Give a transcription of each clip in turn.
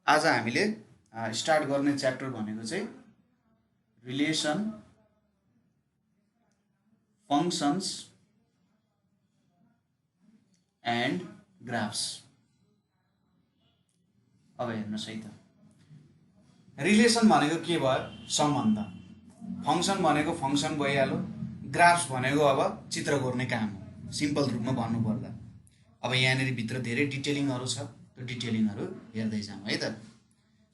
आज हामीले स्टार्ट गर्ने च्याप्टर भनेको चाहिँ रिलेसन फंक्शन्स एन्ड ग्राफ्स। अब हेर्नुस् है त, रिलेसन भनेको के भयो? सम्बन्ध। फंक्शन भनेको फंक्शन भइहाल्यो। ग्राफ्स भनेको अब चित्र कोर्ने काम हो, सिम्पल रूपमा भन्नुपर्दा। अब यहाँनिर भित्र धेरै डिटेलिङहरू छ, त्यो डिटेलिङहरू हेर्दै जाउँ है त।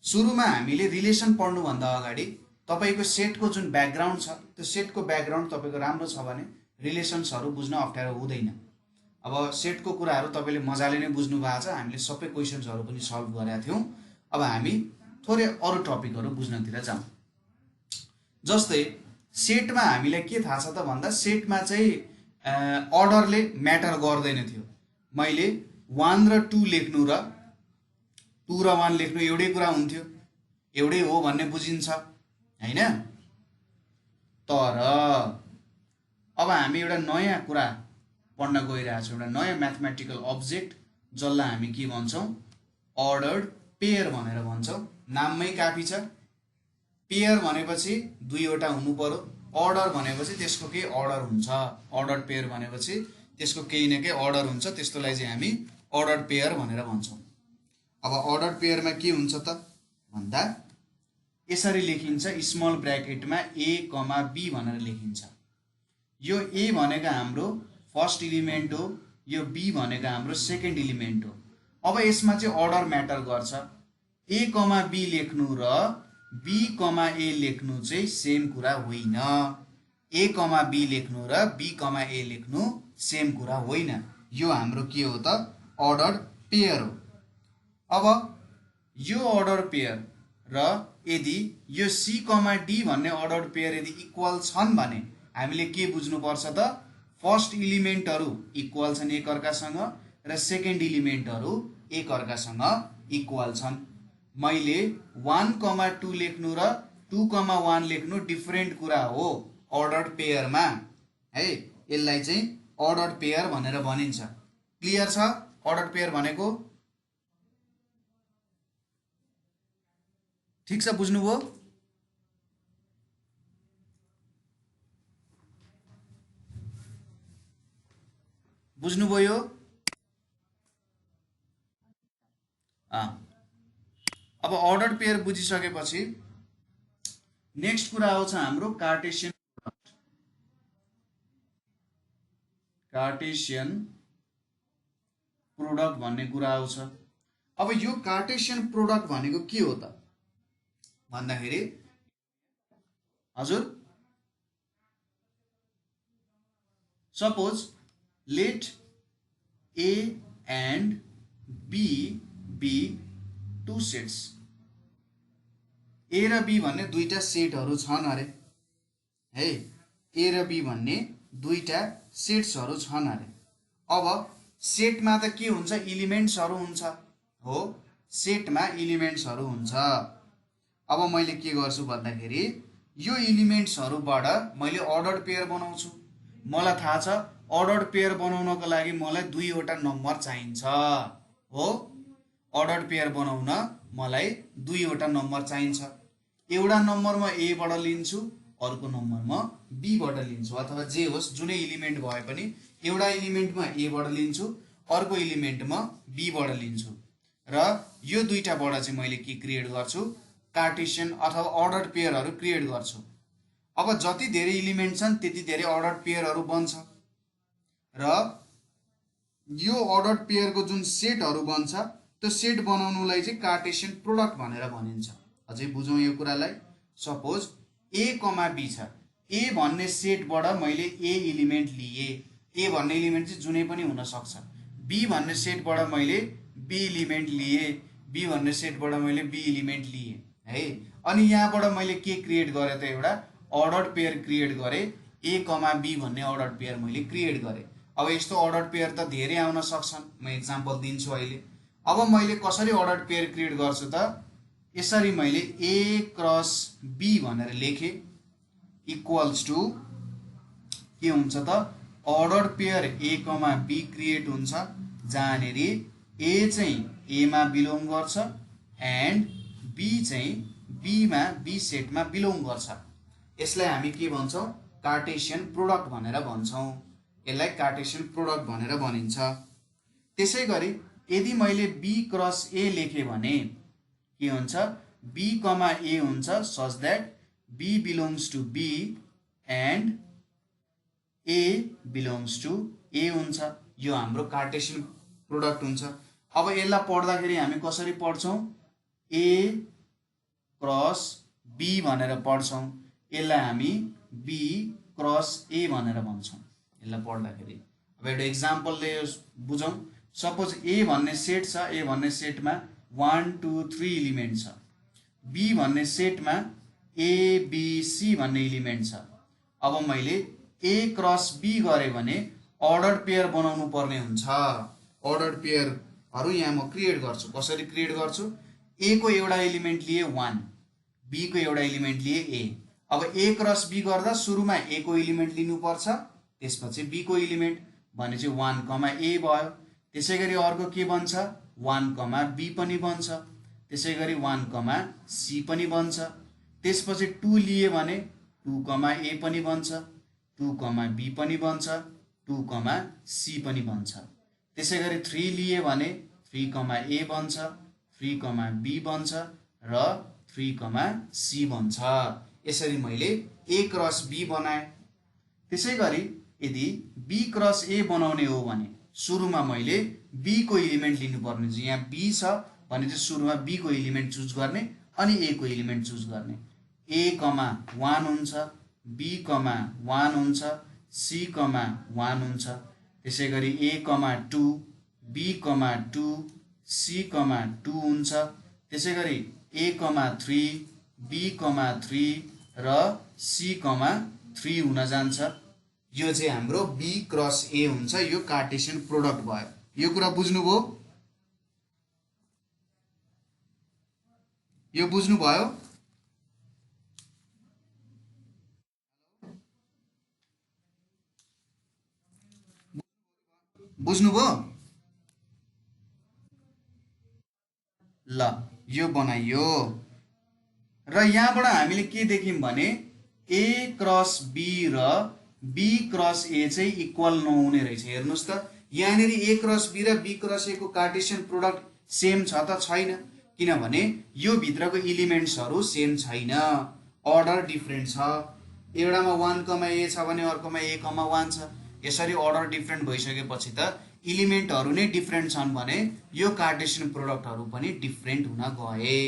सुरुमा हामीले रिलेसन पढ्नुभन्दा अगाडि तपाईको सेटको जुन ब्याकग्राउन्ड छ, त्यो सेटको ब्याकग्राउन्ड तपाईको राम्रो छ भने रिलेसन्सहरू बुझ्न अप्ठ्यारो हुँदैन। अब सेटको कुराहरू तपाईले मजाले नै बुझ्नु भएको छ, हामीले सबै क्वेशन्सहरू पनि सल्भ गरेका थियौँ। अब हामी थोरै अरू टपिकहरू बुझ्नतिर जाउँ। जस्तै सेटमा हामीलाई के थाहा छ त भन्दा सेटमा चाहिँ अर्डरले म्याटर गर्दैन थियो। मैले 1 र 2 लेख्नु र 2 र 1 लेख्नु एउटै कुरा हुन्थ्यो, एउटै हो भन्ने बुझिन्छ हैन। तर अब हामी एउटा नयाँ कुरा पढ्न गइरहेको छौँ, एउटा नयाँ म्याथमेटिकल अब्जेक्ट, जसलाई हामी के भन्छौँ? अर्डर्ड पेयर भनेर भन्छौँ। नाममै काफी छ। पेयर भनेपछि दुईवटा हुनु पर्यो, अर्डर भनेपछि त्यसको केही अर्डर हुन्छ। अर्डर्ड पेयर भनेपछि त्यसको केही न केही अर्डर हुन्छ, त्यस्तोलाई चाहिँ हामी अर्डर्ड पेयर भनेर भन्छौँ। अब अर्डर्ड पेयरमा के हुन्छ त भन्दा यसरी लेखिन्छ, स्मल ब्र्याकेटमा a, b भनेर लेखिन्छ। यो a भनेको हाम्रो फर्स्ट इलिमेन्ट हो, यो b भनेको हाम्रो सेकेन्ड इलिमेन्ट हो। अब यसमा चाहिँ अर्डर म्याटर गर्छ। a, b लेख्नु र b, a लेख्नु चाहिँ सेम कुरा होइन। a, b लेख्नु र b, a लेख्नु सेम कुरा होइन। यो हाम्रो के हो त? अर्डर्ड पेयर हो। अब यो अर्डर पेयर र यदि यो c, d भन्ने अर्डर पेयर यदि इक्वल छन् भने हामीले के बुझ्नुपर्छ त? फर्स्ट इलिमेन्टहरू इक्वल छन् एकअर्कासँग र सेकेन्ड इलिमेन्टहरू एकअर्कासँग इक्वल छन्। मैले 1, 2 लेख्नु र 2, 1 लेख्नु डिफरेन्ट कुरा हो अर्डर्ड पेयरमा है। यसलाई चाहिँ अर्डर्ड पेयर भनेर भनिन्छ। क्लियर छ अर्डर्ड पेयर भनेको? ठीक छ, बुझ्नुभयो? बुझ्नुभयो? अब अर्डर्ड पेयर बुझिसकेपछि नेक्स्ट कुरा आउँछ हाम्रो कार्टेसियन प्रोडक्ट। कार्टेसियन प्रोडक्ट भन्ने कुरा आउँछ। अब यो कार्टेसियन प्रोडक्ट भनेको के हो त भन्दाखेरि, हजुर suppose let a and b be two sets। a र b भन्ने दुईटा सेटहरू छन् अरे है। a र b भन्ने दुईटा सेट्सहरू छन् अरे। अब सेटमा त के हुन्छ? इलिमेन्ट्सहरू हुन्छ हो, सेटमा इलिमेन्ट्सहरू हुन्छ। अब मैले के गर्छु भन्दाखेरि यो इलिमेन्ट्सहरूबाट मैले अर्डर्ड पेयर बनाउँछु। मलाई थाहा छ अर्डर्ड पेयर बनाउनको लागि मलाई दुईवटा नम्बर चाहिन्छ हो। अर्डर्ड पेयर बनाउन मलाई दुईवटा नम्बर चाहिन्छ। एउटा नम्बर म a बाट लिन्छु, अर्को नम्बर म b बाट लिन्छु, अथवा जे होस् जुनै इलिमेन्ट भए पनि एउटा इलिमेन्ट म a बाट लिन्छु, अर्को इलिमेन्ट म b बाट लिन्छु र यो दुईटाबाट चाहिँ मैले के क्रिएट गर्छु? कार्टेसियन अथवा अर्डर्ड पेयरहरू क्रिएट गर्छु। अब जति धेरै इलिमेन्ट छन् त्यति धेरै अर्डर्ड पेयरहरू बन्छ र यो अर्डर्ड पेयरको जुन सेटहरू बन्छ त्यो सेट बनाउनुलाई चाहिँ कार्टेसियन प्रोडक्ट भनेर भनिन्छ। अझै बुझौँ यो कुरालाई। सपोज a, b छ। a भन्ने सेटबाट मैले a इलिमेन्ट लिए, a भन्ने इलिमेन्ट चाहिँ जुनै पनि हुन सक्छ। b भन्ने सेटबाट मैले b इलिमेन्ट लिए, b भन्ने सेटबाट मैले b इलिमेन्ट लिए है। अनि यहाँबाट मैले के क्रिएट गरेँ त? एउटा अर्डर्ड पेयर क्रिएट गरेँ। a, b भन्ने अर्डर्ड पेयर मैले क्रिएट गरेँ। अब यस्तो अर्डर्ड पेयर त धेरै आउन सक्छन्, म एक्जाम्पल दिन्छु अहिले। अब मैले कसरी अर्डर्ड पेयर क्रिएट गर्छु त? यसरी मैले a क्रस b भनेर लेखेँ इक्वल्स टु के हुन्छ त? Ordered pair a, b create हुन्छ, जहाँनिर a चाहिँ a मा बिलोङ गर्छ एन्ड बी चाहिँ बीमा बी सेटमा बिलोङ गर्छ। यसलाई हामी के भन्छौँ? कार्टेसियन प्रोडक्ट भनेर भन्छौँ। यसलाई कार्टेसियन प्रोडक्ट भनेर भनिन्छ। त्यसै गरी यदि मैले बी क्रस ए लेखेँ भने के हुन्छ? बी कमा ए हुन्छ such that B belongs to B and A belongs to A हुन्छ। यो हाम्रो कार्टेसियन प्रोडक्ट हुन्छ। अब यसलाई पढ्दाखेरि हामी कसरी पढ्छौँ? ए क्रस बी भनेर पढ्छौँ। यसलाई हामी बी क्रस ए भनेर भन्छौँ यसलाई पढ्दाखेरि। अब एउटा इक्जाम्पलले बुझौँ। सपोज ए भन्ने सेट छ, ए भन्ने सेटमा 1 2 3 इलिमेन्ट छ। बी भन्ने सेटमा एबिसी भन्ने इलिमेन्ट छ। अब मैले ए क्रस बी गरेँ भने अर्डर पेयर बनाउनु पर्ने हुन्छ। अर्डर पेयरहरू यहाँ म क्रिएट गर्छु। कसरी क्रिएट गर्छु? ए को एउटा एलिमेन्ट लिए 1, बी को एउटा एलिमेन्ट लिए ए। अब ए क्रस बी गर्दा सुरुमा ए को एलिमेन्ट लिनुपर्छ, त्यसपछि बी को एलिमेन्ट भनेपछि 1 कमा ए भयो। त्यसै गरी अर्को के बन्छ? 1 कमा बी पनि बन्छ। त्यसै गरी 1 कमा सी पनि बन्छ। त्यसपछि 2 लिए भने 2 कमा ए पनि बन्छ, 2 कमा बी पनि बन्छ, 2 कमा सी पनि बन्छ। त्यसै गरी 3 लिए भने 3 कमा ए बन्छ, 3 कमा बी बन्छ र 3 कमा सी बन्छ। यसरी मैले ए क्रस बी बनाएँ। त्यसै गरी यदि बी क्रस ए बनाउने हो भने सुरुमा मैले बी को एलिमेन्ट लिनुपर्ने हुन्छ। यहाँ बी छ भने चाहिँ सुरुमा बी को एलिमेन्ट चुज गर्ने अनि ए को एलिमेन्ट चुज गर्ने। ए कमा 1 हुन्छ, बी कमा 1 हुन्छ, सी कमा 1 हुन्छ। त्यसै गरी ए कमा 2, बी कमा 2, सी कमा 2 हुन्छ। त्यसै गरी ए कमा 3, बी कमा 3 र सी कमा 3 हुन जान्छ। यो चाहिँ हाम्रो बी क्रस ए हुन्छ। यो कार्टेसियन प्रोडक्ट भयो। यो कुरा बुझ्नुभयो? यो बुझ्नुभयो? बुझ्नुभयो? ल यो बनाइयो र यहाँबाट हामीले के देख्यौँ भने ए क्रस बी र बी क्रस ए चाहिँ इक्वल नहुने रहेछ। हेर्नुहोस् त, यहाँनिर ए क्रस बी र बी क्रस ए को कार्टेसियन प्रोडक्ट सेम छ त? छैन, किनभने यो भित्रको इलिमेन्ट्सहरू सेम छैन, अर्डर डिफ्रेन्ट छ। एउटामा 1 कमा ए छ भने अर्कोमा ए कमा 1 छ। यसरी अर्डर डिफ्रेन्ट भइसकेपछि त इलिमेन्टहरू नै डिफ्रेन्ट छन् भने यो कार्टेसियन प्रोडक्टहरू पनि डिफ्रेन्ट हुन गए।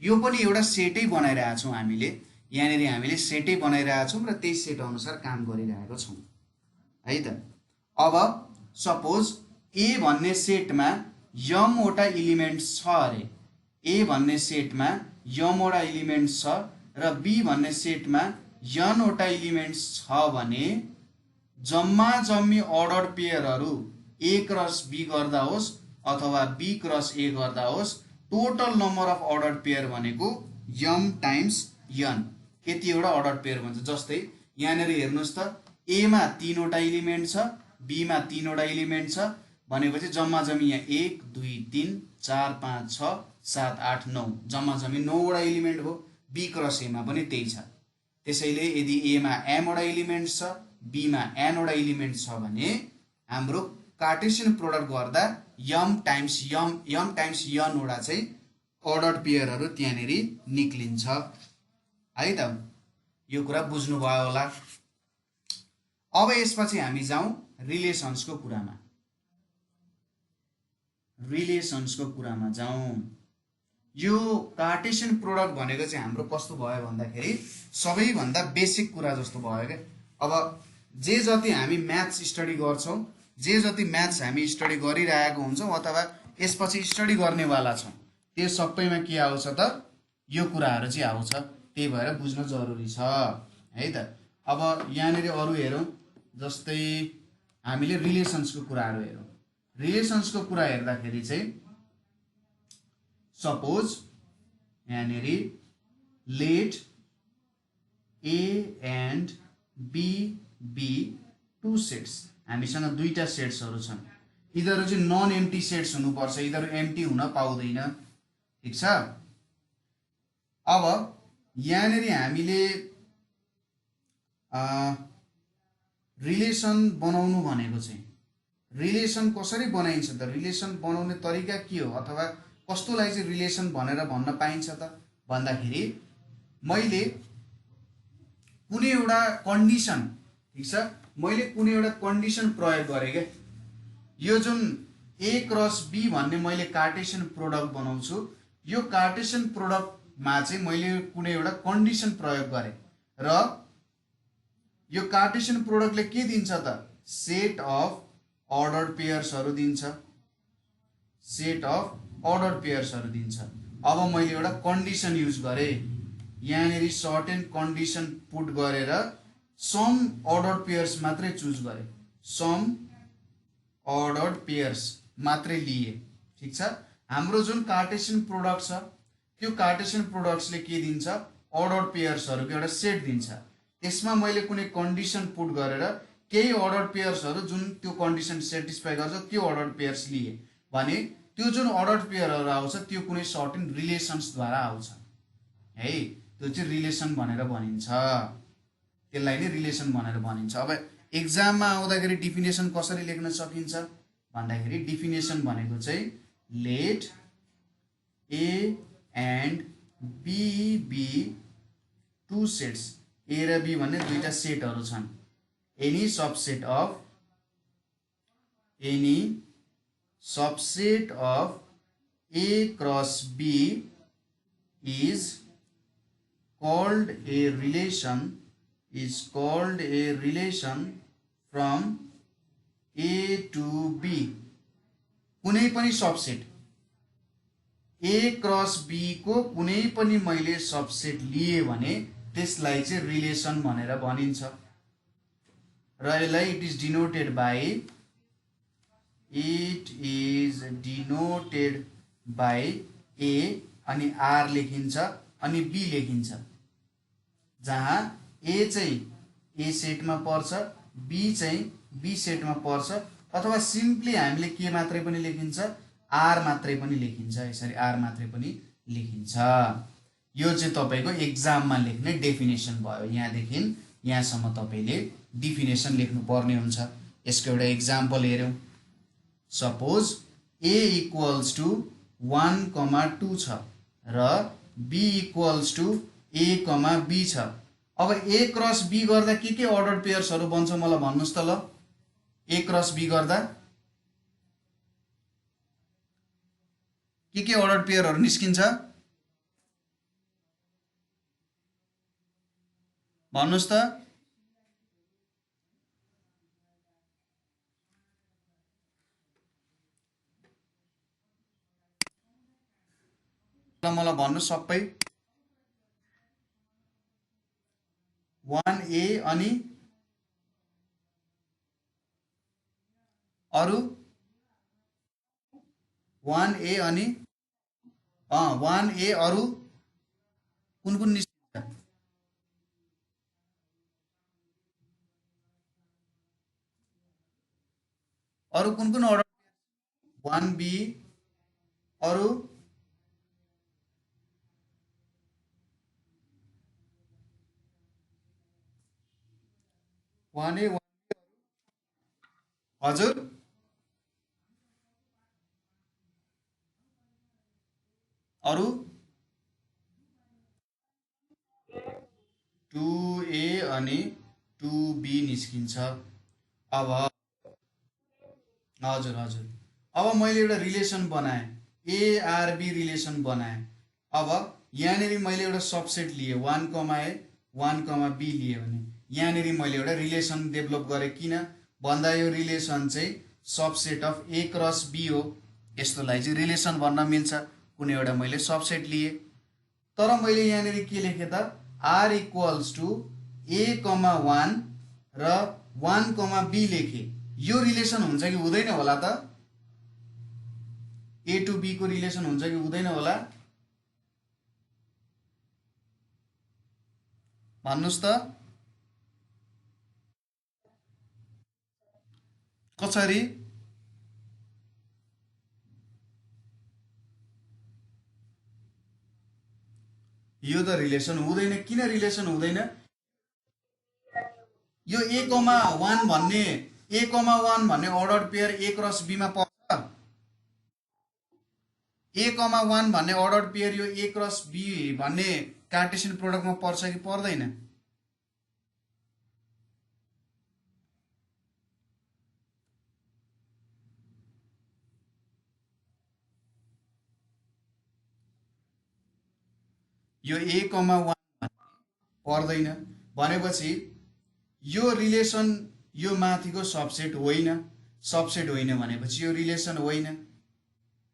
यो पनि एउटा सेटै बनाइरहेको छौँ हामीले। यहाँनिर हामीले सेटै बनाइरहेको छौँ र त्यही सेट अनुसार काम गरिरहेको छौँ है त। अब सपोज ए भन्ने सेटमा यम वटा इलिमेन्ट्स छ अरे, ए भन्ने सेटमा यम वटा इलिमेन्ट्स छ र बी भन्ने सेटमा यन वटा इलिमेन्ट्स छ भने जम्मा जम्मी अर्डर पेयरहरू ए क्रस बी गर्दा होस् अथवा बी क्रस ए गर्दा होस्, total number of order pair भनेको यम टाइम्स यन, यतिवटा अर्डर पेयर भन्छ। जस्तै यहाँनिर हेर्नुहोस् त, एमा 3 वटा इलिमेन्ट छ, बीमा 3 वटा इलिमेन्ट छ भनेपछि जम्मा जम्मी यहाँ 1 2 3 4 5 6 7 8 9 जम्मा जम्मी 9 वटा इलिमेन्ट हो। बी क्रस एमा पनि त्यही छ। त्यसैले यदि एमा एम वटा इलिमेन्ट छ, बीमा एन वटा इलिमेन्ट छ भने हाम्रो कार्टेसियन प्रोडक्ट गर्दा यम टाइम्स यन वटा चाहिँ अर्डर पेयरहरू त्यहाँनिर निक्लिन्छ है त। यो कुरा बुझ्नुभयो होला। अब यसपछि हामी जाउँ रिलेसन्सको कुरामा। रिलेसन्सको कुरामा जाउँ। यो कार्टेसियन प्रोडक्ट भनेको चाहिँ हाम्रो कस्तो भयो भन्दाखेरि सबैभन्दा बेसिक कुरा जस्तो भयो क्या। अब जे जति हामी म्याथ्स स्टडी गर्छौँ, जे जति म्याथ्स हामी स्टडी गरिरहेको हुन्छौँ अथवा यसपछि स्टडी गर्नेवाला छौँ, त्यो सबैमा के आउँछ त? यो कुराहरू चाहिँ आउँछ। त्यही भएर बुझ्न जरुरी छ है त। अब यहाँनिर अरू हेरौँ, जस्तै हामीले रिलेसन्सको कुराहरू हेरौँ। रिलेसन्सको कुरा हेर्दाखेरि चाहिँ सपोज यहाँनिर let A and B be 2 sets, हामीसँग दुईटा सेट्सहरू छन्। यिनीहरू चाहिँ नन एम्प्टी सेट्स हुनुपर्छ, यिनीहरू एम्प्टी हुन पाउँदैन। ठिक छ। अब यहाँनिर हामीले रिलेसन बनाउनु भनेको चाहिँ रिलेसन कसरी बनाइन्छ त, रिलेसन बनाउने तरिका के हो अथवा कस्तोलाई चाहिँ रिलेसन भनेर भन्न पाइन्छ त भन्दाखेरि मैले कुनै एउटा कन्डिसन, ठिक छ, मैले कुनै एउटा कन्डिसन प्रयोग गरेँ क्या। यो जुन ए क्रस बी भन्ने मैले कार्टेसियन प्रोडक्ट बनाउँछु, यो कार्टेसियन प्रोडक्टमा चाहिँ मैले कुनै एउटा कन्डिसन प्रयोग गरेँ र यो कार्टेसियन प्रोडक्टले के दिन्छ त, सेट अफ अर्डर पेयर्सहरू दिन्छ, सेट अफ अर्डर पेयर्सहरू दिन्छ। अब मैले एउटा कन्डिसन युज गरेँ, यहाँनिर सर्टेन कन्डिसन पुट गरेर सम अर्डर पेयर्स मात्रै चुज गरेँ, सम अर्डर पेयर्स मात्रै लिए। ठिक छ। हाम्रो जुन कार्टेसियन प्रोडक्ट छ त्यो कार्टेसियन प्रोडक्ट्सले के दिन्छ, अर्डर पेयर्सहरूको एउटा सेट दिन्छ। त्यसमा मैले कुनै कन्डिसन पुट गरेर केही अर्डर पेयर्सहरू जुन त्यो कन्डिसन सेटिस्फाई गर्छ त्यो अर्डर पेयर्स लिए भने त्यो जुन अर्डर पेयरहरू आउँछ त्यो कुनै सर्टेन रिलेसन्सद्वारा आउँछ है, त्यो चाहिँ रिलेसन भनेर भनिन्छ, त्यसलाई नै रिलेसन भनेर भनिन्छ। अब एक्जाममा आउँदाखेरि डिफिनेसन कसरी लेख्न सकिन्छ भन्दाखेरि डिफिनेसन भनेको चाहिँ let A and B be two sets, A र बी भन्ने दुईटा सेटहरू छन्, any subset of A cross B is called a relation from A to B। कुनै पनि सबसेट ए क्रस बी को कुनै पनि मैले सबसेट लिए भने त्यसलाई चाहिँ रिलेसन भनेर भनिन्छ र यसलाई इट इज डिनोटेड बाई ए अनि आर लेखिन्छ अनि बी लेखिन्छ, जहाँ ए चाहिँ ए सेटमा पर्छ, बी चाहिँ बी सेटमा पर्छ, अथवा सिम्पली हामीले के मात्रै पनि लेखिन्छ, आर मात्रै पनि लेखिन्छ, यसरी आर मात्रै पनि लेखिन्छ। यो चाहिँ तपाईँको एक्जाममा लेख्ने डेफिनेसन भयो। यहाँदेखि यहाँसम्म तपाईँले डिफिनेसन लेख्नुपर्ने हुन्छ। यसको एउटा एक्जाम्पल हेरौँ। सपोज ए इक्वल्स टु 1,2 छ र B equals to A, B छ। अब ए क्रस बी गर्दा के अर्डर पेयर्सहरू बन्छ मलाई भन्नुहोस् त ल। ए क्रस बी गर्दा के अर्डर पेयरहरू निस्किन्छ भन्नुहोस् त। मलाई भन्नुहोस् सबै। 1A अनि अरू 1A अनि 1A अरू कुन कुन निस्किन्छ? अरू कुन कुन अर्डर? 1B अरू 1A 1B हजुर अरू 2A अनि 2B निस्किन्छ। अब हजुर हजुर अब मैले एउटा रिलेसन बनाएँ, एआरबी रिलेसन बनाएँ। अब यहाँनिर मैले एउटा सबसेट लिए 1,A 1,B लिए भने यहाँनिर मैले एउटा रिलेसन डेभलप गरेँ। किन भन्दा यो रिलेसन चाहिँ subset of A cross B हो, यस्तोलाई चाहिँ रिलेसन भन्न मिल्छ। कुनै एउटा मैले सबसेट लिए, तर मैले यहाँनिर के लेखेँ त, आर इक्वल्स टु A,1 र 1,B लेखेँ। यो रिलेसन हुन्छ कि हुँदैन होला त? ए टु बी को रिलेसन हुन्छ कि हुँदैन होला भन्नुहोस् त। कसरी? यो त रिलेसन हुँदैन। किन रिलेसन हुँदैन? यो A,1 भन्ने A,1 भन्ने order pair A cross B मा पर्छ। A,1 भन्ने अर्डर पेयर यो A क्रस B भन्ने कार्टेसियन प्रोडक्टमा पर्छ कि पर्दैन? यो A,1 पर्दैन भनेपछि यो रिलेसन यो माथिको सबसेट होइन। सबसेट होइन भनेपछि यो रिलेसन होइन।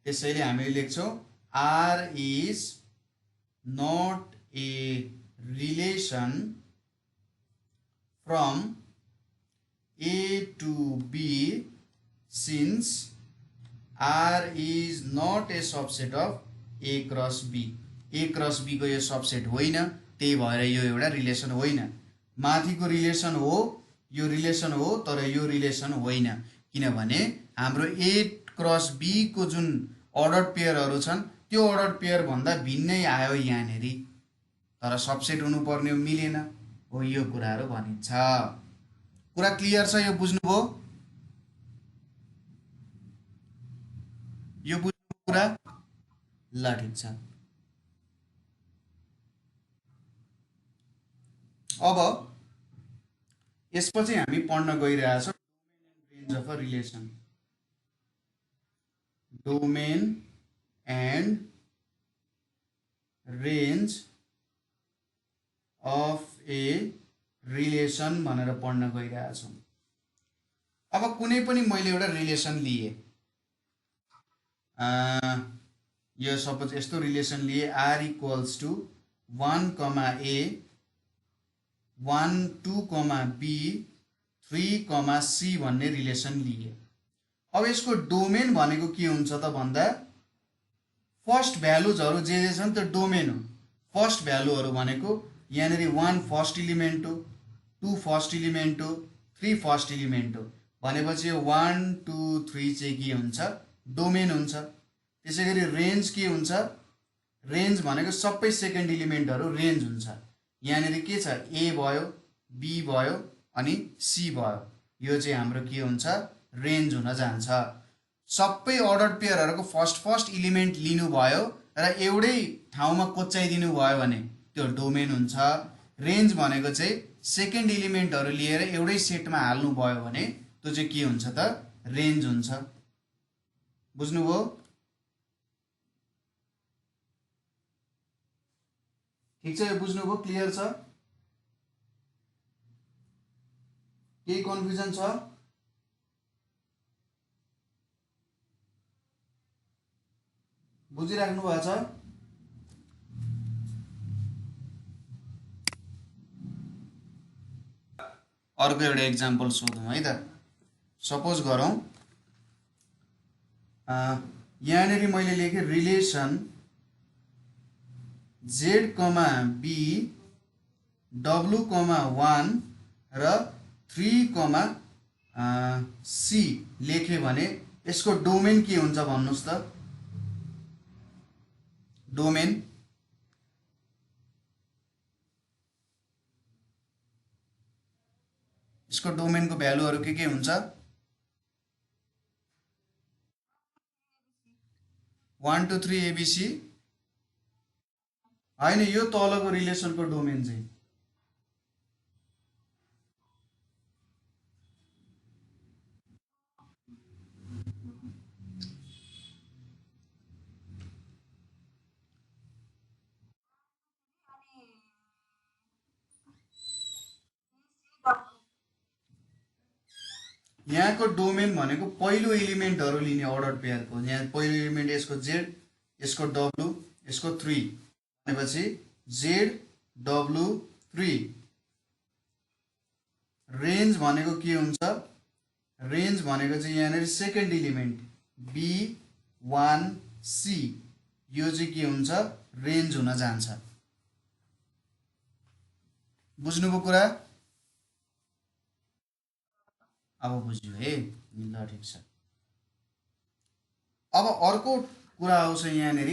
त्यसैले हामीले लेख्छौँ R is not a relation from A to B since R is not a subset of A cross B। A cross B को यो सबसेट होइन, त्यही भएर यो एउटा रिलेसन होइन। माथिको रिलेसन हो, यो रिलेसन हो, तर यो रिलेसन होइन। किनभने हाम्रो A क्रस B को जुन अर्डर पेयरहरू छन् त्यो अर्डर पेयर भन्दा भिन्नै आयो यहाँनेरि, तर सबसेट हुनुपर्ने मिलेन हो। यो कुराहरू भनिन्छ। कुरा क्लियर छ? यो बुझ्नुभयो? यो बुझ्नु कुरा? ल ठिक छ। अब यसपछि हामी पढ्न गइरहेछौँ range of a relation. Domain and range of a relation भनेर पढ्न गइरहेछौँ। अब कुनै पनि मैले एउटा रिलेसन लिए, यो सपोज यस्तो रिलेसन लिए R equals to 1, A 1, 2, B 3, C भन्ने रिलेसन लिए। अब यसको डोमेन भनेको के हुन्छ त भन्दा फर्स्ट भ्यालुजहरू जे छन् त्यो डोमेन हो। फर्स्ट भ्यालुहरू भनेको यहाँनिर 1 फर्स्ट इलिमेन्ट हो, 2 फर्स्ट इलिमेन्ट हो, 3 फर्स्ट इलिमेन्ट हो भनेपछि यो 1, 2, 3 चाहिँ के हुन्छ? डोमेन हुन्छ। त्यसै गरी रेन्ज के हुन्छ? रेन्ज भनेको सबै सेकेन्ड इलिमेन्टहरू रेन्ज हुन्छ। यहाँनिर के छ? A भयो, B भयो अनि C भयो। यो चाहिँ हाम्रो के हुन्छ? रेन्ज हुन जान्छ। सबै अर्डर पेयरहरूको फर्स्ट इलिमेन्ट लिनुभयो र एउटै ठाउँमा कोच्याइदिनु भयो भने त्यो डोमेन हुन्छ। रेन्ज भनेको चाहिँ सेकेन्ड इलिमेन्टहरू लिएर एउटै सेटमा हाल्नुभयो भने त्यो चाहिँ के हुन्छ त? रेन्ज हुन्छ। बुझ्नुभयो? ठिक छ? यो बुझ्नुभयो? क्लियर छ? केही कन्फ्युजन छ? बुझिराख्नु भएको छ? अर्को एउटा इक्जाम्पल सोधौँ है त। सपोज गरौँ यहाँनिर मैले लेखेँ रिलेसन Z, B W, 1 र 3, C लेखेँ भने यसको डोमेन के हुन्छ भन्नुहोस् त? डोमेन यसको डोमेनको भ्यालुहरू के हुन्छ? 1, 2, 3 ABC होइन, यो तलको रिलेसनको डोमेन चाहिँ यहाँको डोमेन भनेको पहिलो इलिमेन्टहरू लिने अर्डर पेयरको। यहाँ पहिलो इलिमेन्ट यसको Z, यसको W, यसको 3 भनेपछि Z, W, 3। रेन्ज भनेको के हुन्छ? रेन्ज भनेको चाहिँ यहाँनिर सेकेन्ड इलिमेन्ट B, 1, C यो चाहिँ के हुन्छ? रेन्ज हुन जान्छ। बुझ्नुभयो कुरा? अब बुझ्यो है? ल ठिक छ। अब अर्को कुरा आउँछ यहाँनिर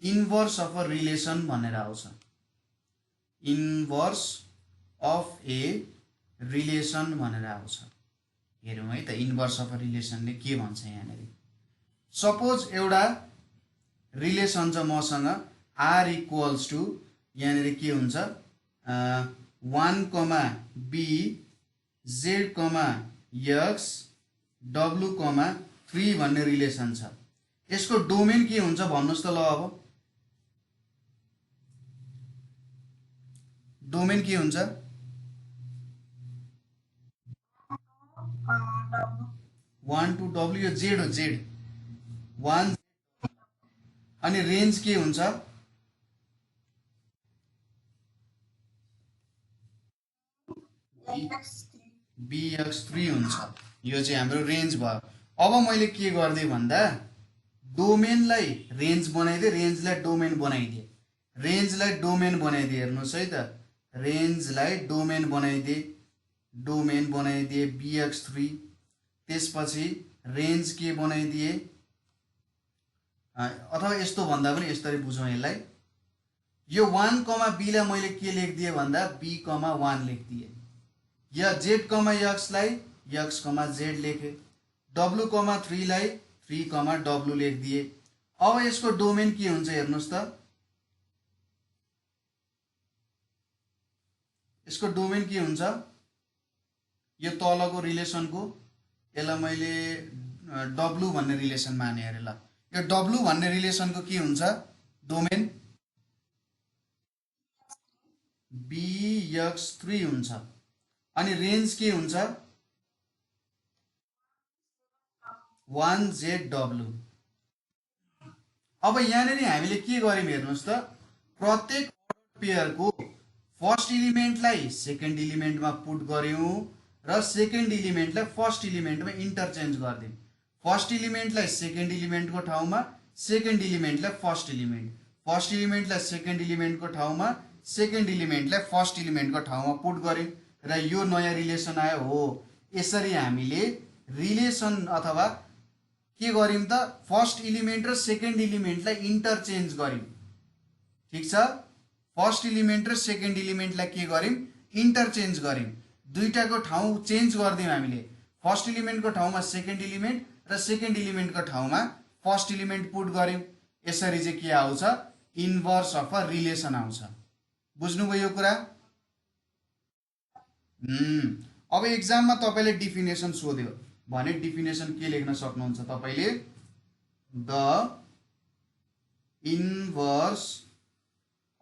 इन्भर्स अफ अ रिलेसन भनेर आउँछ। इन्भर्स अफ ए रिलेसन भनेर आउँछ। हेरौँ है त इन्भर्स अफ अ रिलेसनले के भन्छ यहाँनिर। सपोज एउटा रिलेसन छ मसँग आर इक्वल्स टु यहाँनिर के हुन्छ 1, बी जेड, एक्स डब्लु, 3 भन्ने रिलेसन छ। यसको डोमेन के हुन्छ भन्नुहोस् त ल। अब डोमेन के हुन्छ 1 to W, यो जेड हो, जेड 1। अनि रेन्ज के हुन्छ BX3 हुन्छ। यो चाहिँ हाम्रो रेन्ज भयो। अब मैले के गर्दै भन्दा डोमेनलाई रेन्ज बनाइदिए, रेन्जलाई डोमेन बनाइदिए, रेन्जलाई डोमेन बनाइदिए। हेर्नुहोस् है त रेन्जलाई डोमेन बनाइदिए BX3। त्यसपछि रेन्ज के बनाइदिए, अथवा यस्तो भन्दा पनि यसरी बुझौँ यसलाई। यो 1, बीलाई मैले के लेखिदिएँ भन्दा B,1 लेखिदिएँ। या जेड, एक्सलाई एक्स, जेड लेखेँ। डब्लु, 3 लाई 3, डब्लु लेखिदिएँ। अब यसको डोमेन के हुन्छ हेर्नुहोस् त। यसको डोमेन के हुन्छ यो तलको रिलेसनको, यसलाई मैले डब्लु भन्ने रिलेसन माने अरे। ल यो डब्लु भन्ने रिलेसनको के हुन्छ डोमेन BX3 हुन्छ। अनि रेन्ज के हुन्छ 1ZW। अब यहाँनिर हामीले के गर्यौं हेर्नुहोस् त, प्रत्येक पेयरको फर्स्ट इलिमेन्टलाई सेकेन्ड इलिमेन्टमा पुट गर्यौं र सेकेन्ड इलिमेन्टलाई फर्स्ट इलिमेन्टमा इन्टरचेन्ज गर्दियौं। फर्स्ट इलिमेन्टलाई सेकेन्ड इलिमेन्टको ठाउँमा, सेकेन्ड इलिमेन्टलाई फर्स्ट इलिमेन्ट, फर्स्ट इलिमेन्टलाई सेकेन्ड इलिमेन्टको ठाउँमा, सेकेन्ड इलिमेन्टलाई फर्स्ट इलिमेन्टको ठाउँमा पुट गर्यौं र यो नयाँ रिलेसन आयो। हो यसरी हामीले रिलेसन अथवा के गर्यौं त फर्स्ट इलिमेन्ट र सेकेन्ड इलिमेन्टलाई इन्टरचेन्ज गर्यौं। ठीक छ, फर्स्ट इलिमेन्ट र सेकेन्ड इलिमेन्टलाई के गर्यौं इन्टरचेन्ज गर्यौं। दुईटाको ठाउँ चेन्ज गर्दियौं हामीले। फर्स्ट इलिमेन्टको ठाउँमा सेकेन्ड इलिमेन्ट र सेकेन्ड इलिमेन्टको ठाउँमा फर्स्ट इलिमेन्ट पुट गर्यौं। यसरी चाहिँ के आउँछ इन्भर्स अफ अ रिलेसन आउँछ। बुझ्नुभयो यो कुरा? अब एक्जाममा तपाईले डिफिनेसन सोध्यो भने डिफिनेसन के लेख्न सक्नुहुन्छ तपाईले, the inverse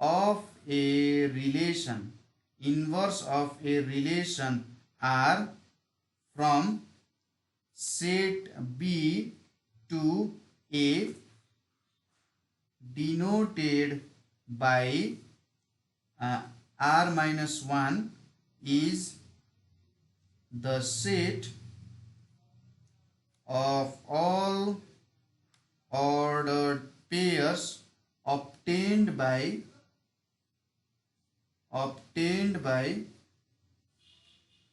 of a relation, inverse of a relation are from set B to A denoted by R minus 1 is the set of all ordered pairs obtained by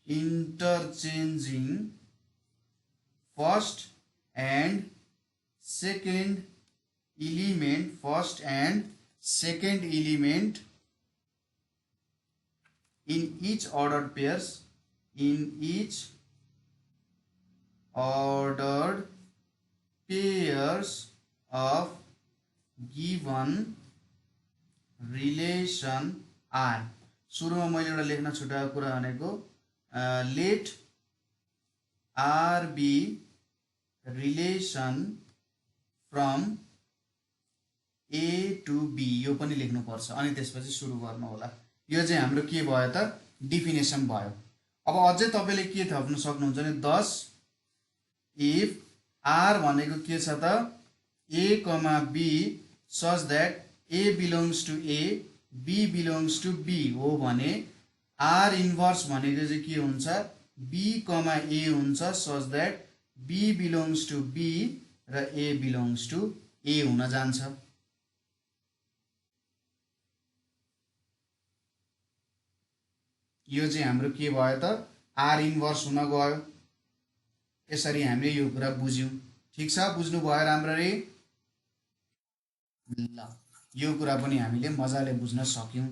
interchanging first and second element, in each ordered pairs, of given relation R। सुरुमा मैले एउटा लेख्न छुटाएको कुरा भनेको late R be relation from A to B, यो पनि लेख्नुपर्छ अनि त्यसपछि सुरु गर्नु होला। यो चाहिँ हाम्रो के भयो त डिफिनेसन भयो। अब अझै तपाईले के थप्न सक्नुहुन्छ भने दस इफ R भनेको के छ त A, B such that A belongs to A, B belongs to B हो भने R इन्भर्स भनेको चाहिँ के हुन्छ B, A हुन्छ such that B belongs to B र A belongs to A हुन जान्छ। यो चाहिँ हाम्रो के भयो त R इन्भर्स हुन गयो। यसरी हामीले यो कुरा बुझ्यौं। ठीक छ, बुझ्नु भयो राम्ररी? ल यो कुरा पनि हामीले मजाले बुझ्न सक्यौं।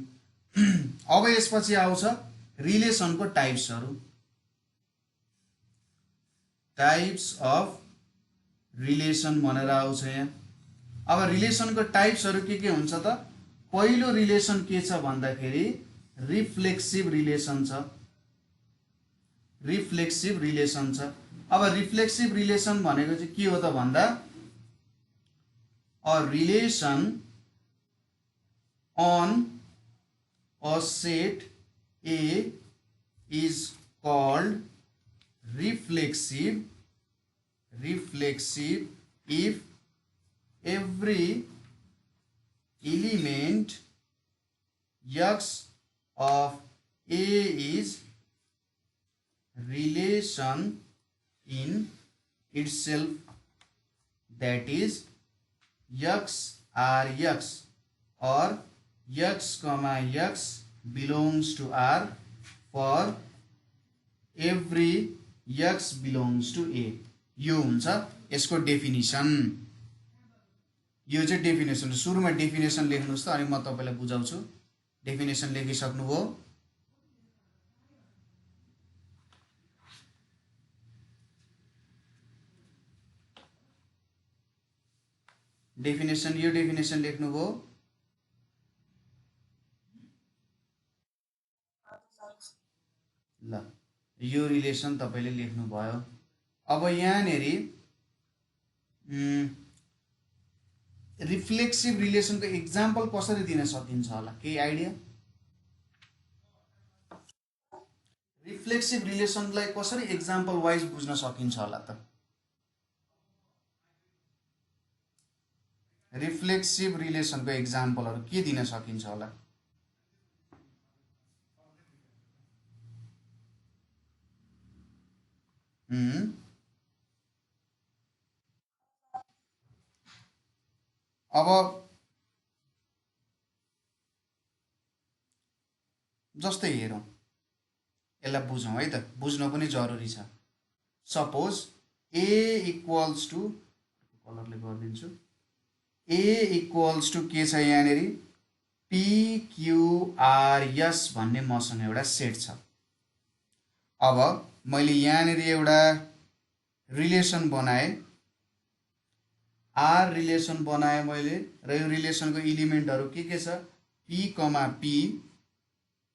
अब यसपछि आउँछ रिलेसनको टाइप्सहरु। टाइप्स अफ रिलेसन भनेर आउँछ यहाँ। अब रिलेसनको टाइप्सहरु के हुन्छ त? पहिलो रिलेसन के छ भन्दाखेरि रिफ्लेक्सिभ रिलेसन छ। रिफ्लेक्सिभ रिलेसन छ। अब रिफ्लेक्सिभ रिलेसन भनेको चाहिँ के हो त भन्दा a relation on a set A is called reflexive if every element X of A is relation in itself, that is X R X or X comma X belongs to R for every X belongs to A। यो हुन्छ यसको definition. यो चाहिँ definition. सुरुमा definition लेख्नुस् त, अनि म तपाईलाई बुझाउँछु। डेफिनेसन लेखिसक्नुभयो? डेफिनेसन, यो डेफिनेसन लेख्नुभयो? ल, यो रिलेसन तपाईले लेख्नुभयो। अब यहाँनेरि रिफ्लेक्सिभ रिलेसनको एक्जाम्पल कसरी दिन सकिन्छ होला? केही आइडिया? रिफ्लेक्सिभ रिलेसनलाई कसरी एक्जाम्पल वाइज बुझ्न सकिन्छ होला त? रिफ्लेक्सिभ रिलेसनको एक्जाम्पलहरु के दिन सकिन्छ होला? अब जस्तै हेरौं, यसलाई बुझौं है त, बुझ्न पनि जरुरी छ। सपोज A इक्वल्स टु, कलरले गरिदिन्छु, A इक्वल्स टु के छ यहाँनेरि? PQRS भन्ने मसँग एउटा सेट छ। अब मैले यहाँनेरि एउटा रिलेसन बनाए, R रिलेसन बनाए मैले, र यो रिलेसनको एलिमेन्टहरु के छ? P कमा P,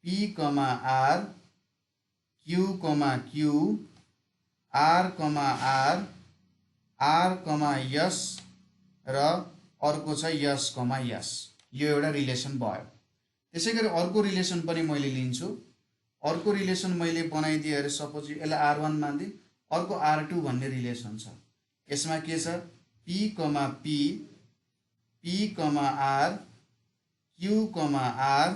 P कमा R, Q कमा Q, R कमा R, R कमा S र अर्को छ S कमा S। यो एउटा रिलेसन भयो। त्यसैगरी अर्को रिलेसन पनि मैले लिन्छु। अर्को रिलेसन मैले बनाइदिए अरे, सपोज यसलाई R1 मान्दिए, अर्को R2 भन्ने रिलेसन छ। यसमा के छ? P कमा P, P कमा R, Q कमा R,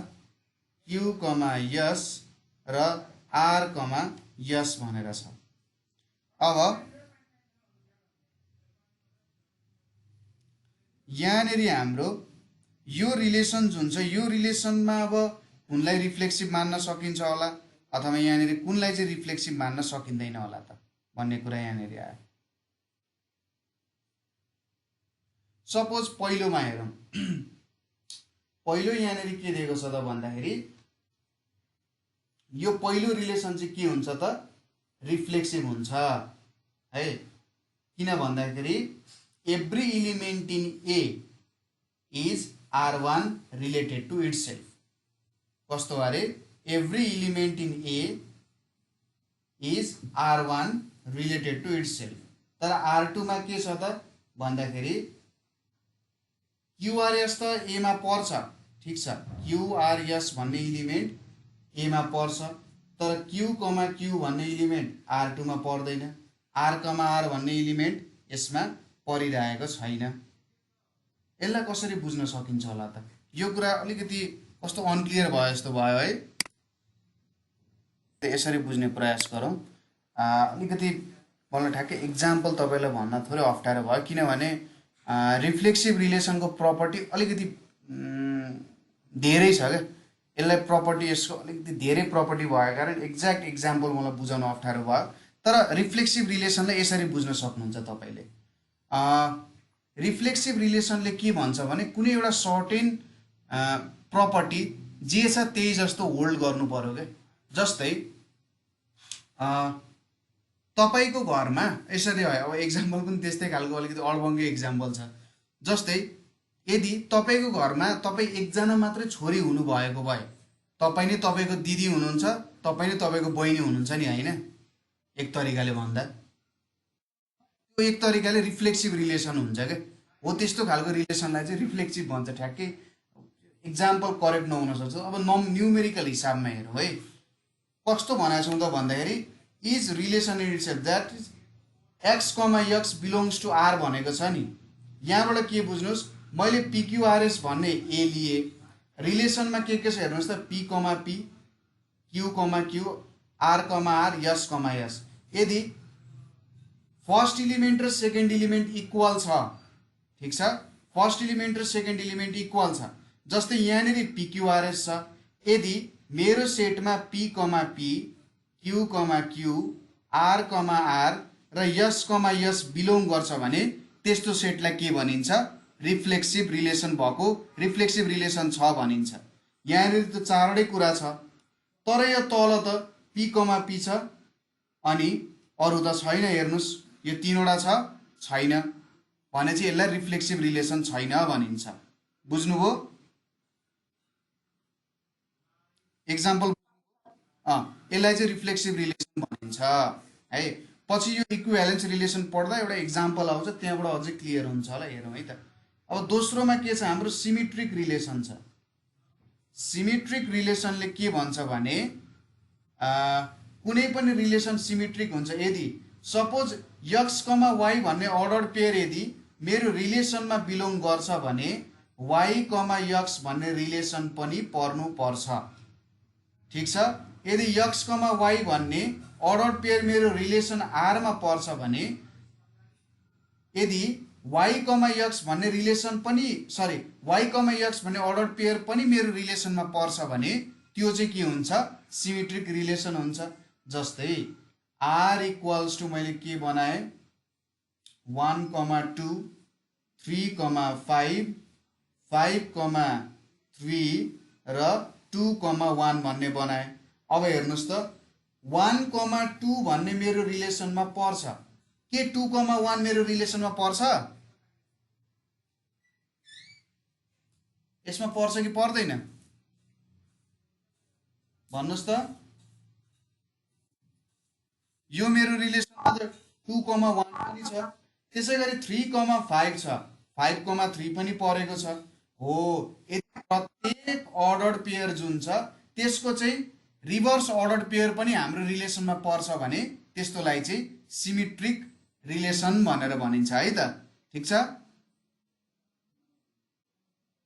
Q कमा S र R कमा S भनेर छ। अब यहाँनेरि हाम्रो यो रिलेसन जुन छ, यो रिलेसनमा अब कुनलाई रिफ्लेक्सिभ मान्न सकिन्छ होला, अथवा यहाँनेरि कुनलाई चाहिँ रिफ्लेक्सिभ मान्न सकिँदैन होला त भन्ने कुरा यहाँनेरि आयो। सपोज पहिलोमा हेरौं। पहिलो यहाँनेरि के दिएको छ त भन्दाखेरि, यो पहिलो रिलेसन चाहिँ के हुन्छ त? रिफ्लेक्सिभ हुन्छ है। किन भन्दाखेरि every element in A is R1 related to itself. कस्तो अरे? Every element in A is R1 related to itself. तर R2 मा के छ त भन्दाखेरि QRS त A मा पर्छ, ठीक छ, QRS भन्ने एलिमेन्ट A मा पर्छ, तर Q कमा Q भन्ने एलिमेन्ट R2 मा पर्दैन। R कमा R भन्ने एलिमेन्ट यसमा परिरहेको छैन। यसलाई कसरी बुझ्न सकिन्छ होला त? यो कुरा अलिकति कस्तो अनक्लियर भयो जस्तो भयो है। यसरी बुझ्ने प्रयास गरौं। अलिकति मलाई ठ्याक्कै एक्जाम्पल तपाईलाई भन्न थोरै अप्ठ्यारो भयो, किनभने रिफ्लेक्सिभ रिलेसनको प्रपर्टी अलिकति धेरै छ क्या। यसलाई प्रपर्टी, यसको अलिकति धेरै प्रपर्टी भएको कारण एक्ज्याक्ट एक्जाम्पल मलाई बुझाउन अप्ठ्यारो भयो। तर रिफ्लेक्सिभ रिलेसनलाई यसरी बुझ्न सक्नुहुन्छ तपाईले। रिफ्लेक्सिभ रिलेसनले के भन्छ भने कुनै एउटा सर्टेन प्रपर्टी जे छ त्यही जस्तो होल्ड गर्नु पर्यो के। जस्तै तपाईको घरमा यसरी हो, अब एक्जाम्पल पनि त्यस्तै खालको अलिकति अडबङ्गे एक्जाम्पल छ। जस्तै यदि तपाईको घरमा तपाईँ एकजना मात्रै छोरी हुनुभएको भए, तपाईँ नै तपाईँको दिदी हुनुहुन्छ, तपाईँ नै तपाईँको बहिनी हुनुहुन्छ नि, होइन? एक तरिकाले भन्दा त्यो एक तरिकाले रिफ्लेक्सिभ रिलेसन हुन्छ क्या। हो त्यस्तो खालको रिलेसनलाई चाहिँ रिफ्लेक्सिभ भन्छ। ठ्याक्कै इक्जाम्पल करेक्ट नहुन सक्छ। अब न्युमेरिकल हिसाबमा हेरौँ है, कस्तो भनेको छौँ त भन्दाखेरि is relation in itself that is x comma x belongs to R भनेको छ नि। यहाँबाट के बुझ्नुहोस्, मैले पिक्युआरएस भन्ने ए लिए, रिलेसनमा के छ हेर्नुहोस् त, P comma P, Q comma Q, R comma R, S comma S. यदि फर्स्ट इलिमेन्ट र सेकेन्ड इलिमेन्ट इक्वल छ, ठिक छ, फर्स्ट इलिमेन्ट र सेकेन्ड इलिमेन्ट इक्वल छ, जस्तै यहाँनिर पिक्युआरएस छ, यदि मेरो सेटमा P comma P, Q comma Q, R comma R र यस कमा यस बिलोङ गर्छ भने त्यस्तो सेटलाई के भनिन्छ? रिफ्लेक्सिभ रिलेसन भएको, रिफ्लेक्सिभ रिलेसन छ भनिन्छ। यहाँनिर त चारवटै कुरा छ, तर यो तल त पी कमा पी छ अनि अरू त छैन। हेर्नुहोस्, यो तीनवटा छ, छैन भने चाहिँ यसलाई रिफ्लेक्सिभ रिलेसन छैन भनिन्छ। बुझ्नुभयो? एक्जाम्पल यसलाई चाहिँ रिफ्लेक्सिभ रिलेसन भनिन्छ है। पछि यो इक्विभ्यालेन्स रिलेसन पढ्दा एउटा एक्जाम्पल आउँछ, त्यहाँबाट अझै क्लियर हुन्छ होला। हेरौँ है त। अब दोस्रोमा के छ, हाम्रो सिमेट्रिक रिलेसन छ। सिमेट्रिक रिलेसनले के भन्छ भने कुनै पनि रिलेसन सिमेट्रिक हुन्छ यदि सपोज एक्स कमा वाई भन्ने अर्डर पेयर यदि मेरो रिलेसनमा बिलोङ गर्छ भने वाई कमा एक्स भन्ने रिलेसन पनि पर्नु पर्छ, ठिक छ। यदि एक्स कमा वाई भन्ने अर्डर पेयर मेरो रिलेसन आरमा पर्छ भने, यदि वाई कमा एक्स भन्ने रिलेसन पनि वाई कमा एक्स भन्ने अर्डर पेयर पनि मेरो रिलेसनमा पर्छ भने त्यो चाहिँ के हुन्छ? सिमेट्रिक रिलेसन हुन्छ। जस्तै आर इक्वल्स टु मैले के बनाएँ, 1,2, 3,5, 5,3 र 2,1 भन्ने बनाएँ। अब हेर्नुहोस् त, 1,2 भन्ने मेरो रिलेसनमा पर्छ के 2,1 मेरो रिलेसनमा पर्छ? यसमा पर्छ कि पर्दैन भन्नुहोस् त? यो मेरो रिलेसनमा त 2,1 पनि छ, त्यसै गरी 3,5 छ, 5,3 पनि परेको छ। हो, यदि प्रत्येक अर्डर पेयर जुन छ त्यसको चाहिँ रिभर्स अर्डर पेयर पनि हाम्रो रिलेसनमा पर्छ भने त्यस्तोलाई चाहिँ सिमेट्रिक रिलेसन भनेर भनिन्छ है त, ठिक छ।